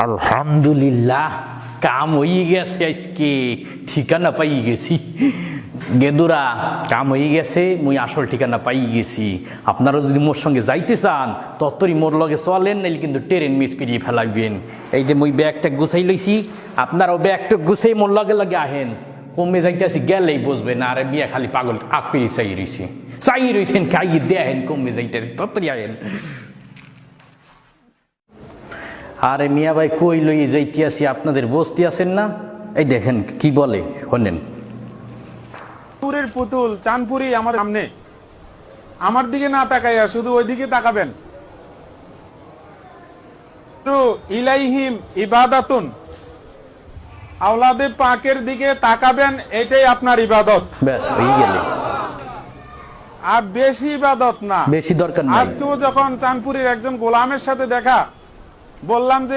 আলহামদুলিল্লাহ, কাম হয়ে গেছে, আজকে ঠিকানা পাই গেছি। গেদুরা, কাম হয়ে গেছে, মুই আসল ঠিকানা পাই গেছি। আপনারা যদি মোর সঙ্গে যাইতে চান ততই মোর লগে চলেন, নাইলে কিন্তু ট্রেন মিস করিয়ে ফেলাইবেন। এই যে মুই ব্যাগটা গুছাই লইছি, আপনারাও ব্যাগটা গুছাই মোর লগে লগে আহেন। কমে যাইতেছি, গেলেই বসবেন। আর বিয়া খালি পাগল আকড়ি চাই রয়েছি, চাই রয়েছেন, খাইয়ে দেখেন কমে যাইতেছি, ততই আহেন। আরে মিয়া ভাই, কই লই যাইতে আসি, আপনাদের বসতে আছেন না? এই দেখেন কি বলে, শোনেন। পুরের পুতুল চাঁদপুরি আমার সামনে, আমার দিকে না তাকাইয়া শুধু ওইদিকে তাকাবেন। ইলাইহিম ইবাদাতুন, আওলাদে পাকের দিকে তাকাবেন, এটাই আপনার ইবাদত। ব্যাস হয়ে গেলে, আর বেশি ইবাদত না, বেশি দরকার নাই। আজকেও যখন চাঁদপুরের একজন গোলামের সাথে দেখা, বললাম যে